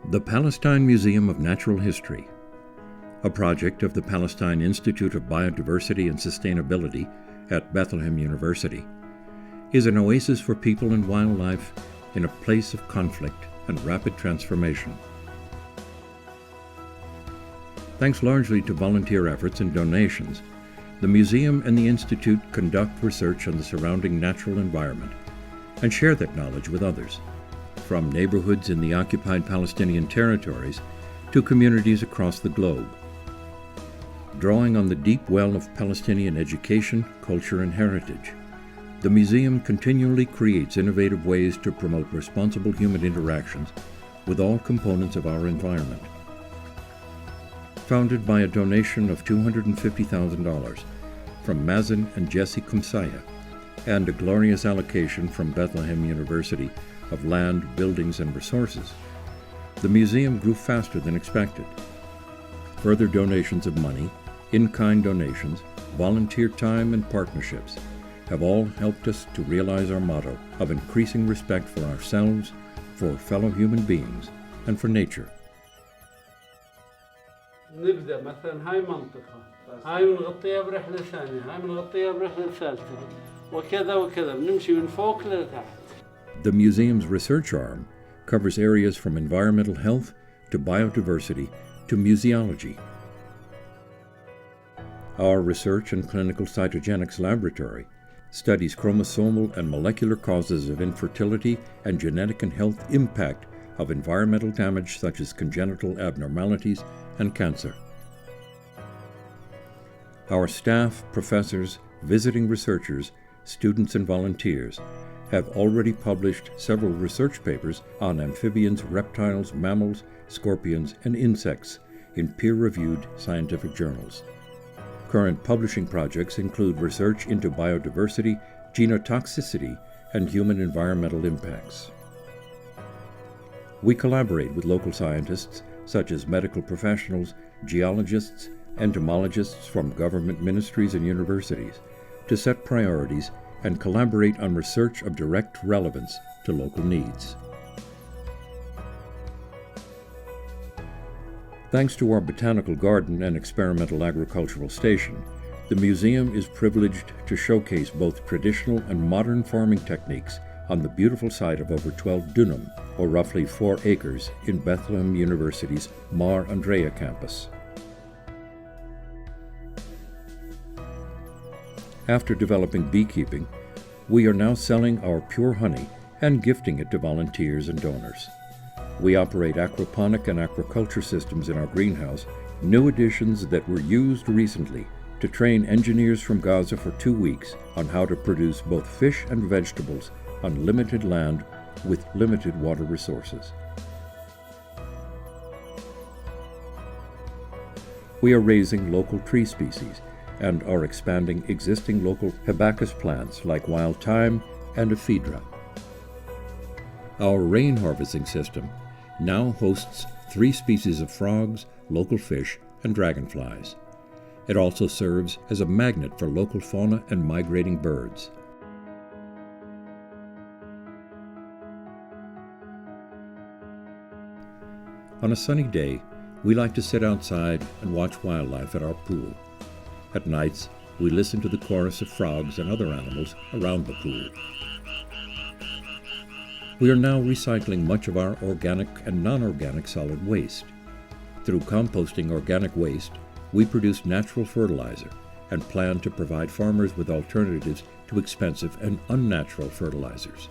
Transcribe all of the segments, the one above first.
The Palestine Museum of Natural History, a project of the Palestine Institute of Biodiversity and Sustainability at Bethlehem University, is an oasis for people and wildlife in a place of conflict and rapid transformation. Thanks largely to volunteer efforts and donations, the museum and the Institute conduct research on the surrounding natural environment and share that knowledge with others, from neighborhoods in the occupied Palestinian territories to communities across the globe. Drawing on the deep well of Palestinian education, culture, and heritage, the museum continually creates innovative ways to promote responsible human interactions with all components of our environment. Founded by a donation of $250,000 from Mazen and Jesse Kumsaya and a glorious allocation from Bethlehem University of land, buildings, and resources, the museum grew faster than expected. Further donations of money, in-kind donations, volunteer time, and partnerships have all helped us to realize our motto of increasing respect for ourselves, for fellow human beings, and for nature. نبدأ مثلا هاي منطقة، هاي بنغطيها برحلة ثانية، هاي بنغطيها برحلة ثالثة، وكذا وكذا بنمشي من فوق لتحت. The museum's research arm covers areas from environmental health to biodiversity to museology. Our research and clinical cytogenics laboratory studies chromosomal and molecular causes of infertility and genetic and health impact of environmental damage such as congenital abnormalities and cancer. Our staff, professors, visiting researchers, students, and volunteers have already published several research papers on amphibians, reptiles, mammals, scorpions, and insects in peer-reviewed scientific journals. Current publishing projects include research into biodiversity, genotoxicity, and human environmental impacts. We collaborate with local scientists such as medical professionals, geologists, entomologists from government ministries and universities to set priorities and collaborate on research of direct relevance to local needs. Thanks to our botanical garden and experimental agricultural station, the museum is privileged to showcase both traditional and modern farming techniques on the beautiful site of over 12 dunam, or roughly 4 acres, in Bethlehem University's Mar Andrea campus. After developing beekeeping, we are now selling our pure honey and gifting it to volunteers and donors. We operate aquaponic and aquaculture systems in our greenhouse, new additions that were used recently to train engineers from Gaza for 2 weeks on how to produce both fish and vegetables on limited land with limited water resources. We are raising local tree species and are expanding existing local hibiscus plants like wild thyme and ephedra. Our rain harvesting system now hosts 3 species of frogs, local fish, and dragonflies. It also serves as a magnet for local fauna and migrating birds. On a sunny day, we like to sit outside and watch wildlife at our pool. At nights, we listen to the chorus of frogs and other animals around the pool. We are now recycling much of our organic and non-organic solid waste. Through composting organic waste, we produce natural fertilizer and plan to provide farmers with alternatives to expensive and unnatural fertilizers.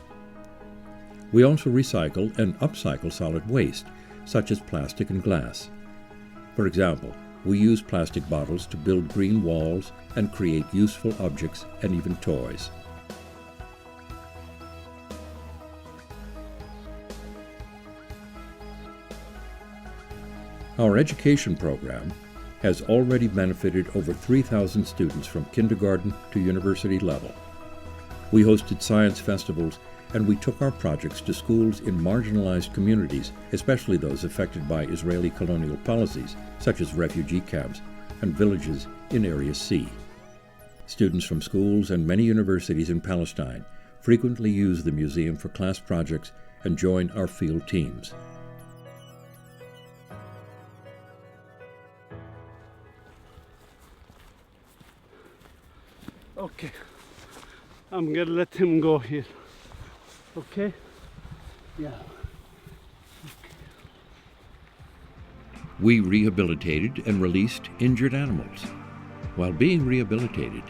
We also recycle and upcycle solid waste, such as plastic and glass. For example, we use plastic bottles to build green walls and create useful objects and even toys. Our education program has already benefited over 3,000 students from kindergarten to university level. We hosted science festivals and we took our projects to schools in marginalized communities, especially those affected by Israeli colonial policies, such as refugee camps and villages in Area C. Students from schools and many universities in Palestine frequently use the museum for class projects and join our field teams. Okay. I'm gonna let him go here. Okay? Yeah. We rehabilitated and released injured animals. While being rehabilitated,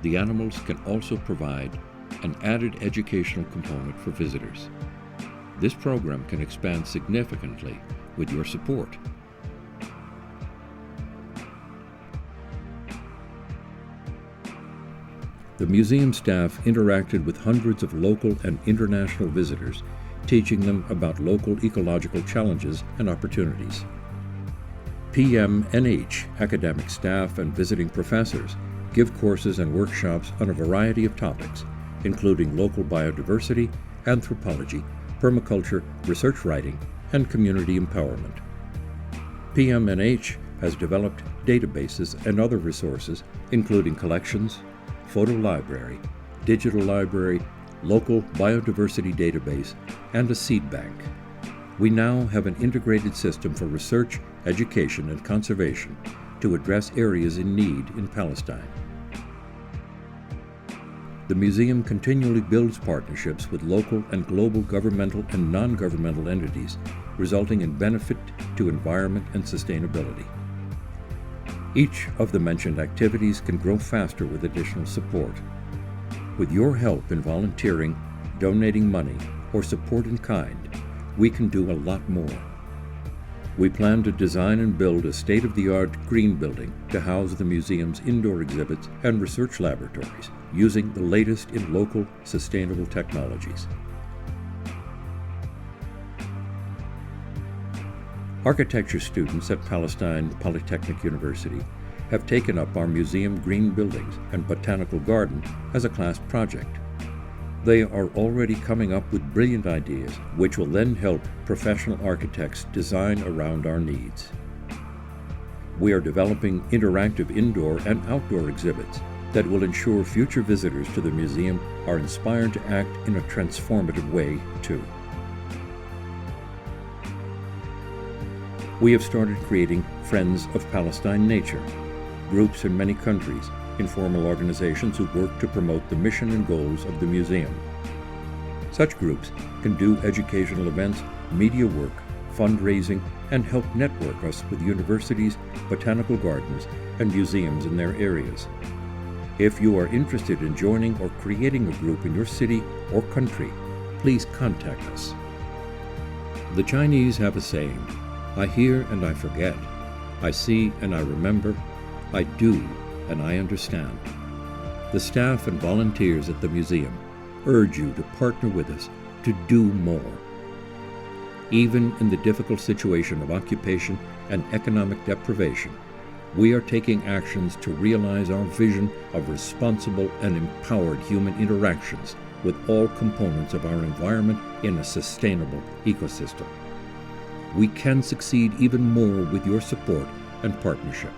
the animals can also provide an added educational component for visitors. This program can expand significantly with your support. The museum staff interacted with hundreds of local and international visitors, teaching them about local ecological challenges and opportunities. PMNH academic staff and visiting professors give courses and workshops on a variety of topics, including local biodiversity, anthropology, permaculture, research writing, and community empowerment. PMNH has developed databases and other resources, including collections, photo library, digital library, local biodiversity database, and a seed bank. We now have an integrated system for research, education, and conservation to address areas in need in Palestine. The museum continually builds partnerships with local and global governmental and non-governmental entities, resulting in benefit to environment and sustainability. Each of the mentioned activities can grow faster with additional support. With your help in volunteering, donating money, or support in kind, we can do a lot more. We plan to design and build a state-of-the-art green building to house the museum's indoor exhibits and research laboratories, using the latest in local sustainable technologies. Architecture students at Palestine Polytechnic University have taken up our museum green buildings and botanical garden as a class project. They are already coming up with brilliant ideas, which will then help professional architects design around our needs. We are developing interactive indoor and outdoor exhibits that will ensure future visitors to the museum are inspired to act in a transformative way, too. We have started creating Friends of Palestine Nature, groups in many countries, informal organizations who work to promote the mission and goals of the museum. Such groups can do educational events, media work, fundraising, and help network us with universities, botanical gardens, and museums in their areas. If you are interested in joining or creating a group in your city or country, please contact us. The Chinese have a saying, "I hear and I forget. I see and I remember. I do and I understand." The staff and volunteers at the museum urge you to partner with us to do more. Even in the difficult situation of occupation and economic deprivation, we are taking actions to realize our vision of responsible and empowered human interactions with all components of our environment in a sustainable ecosystem. We can succeed even more with your support and partnership.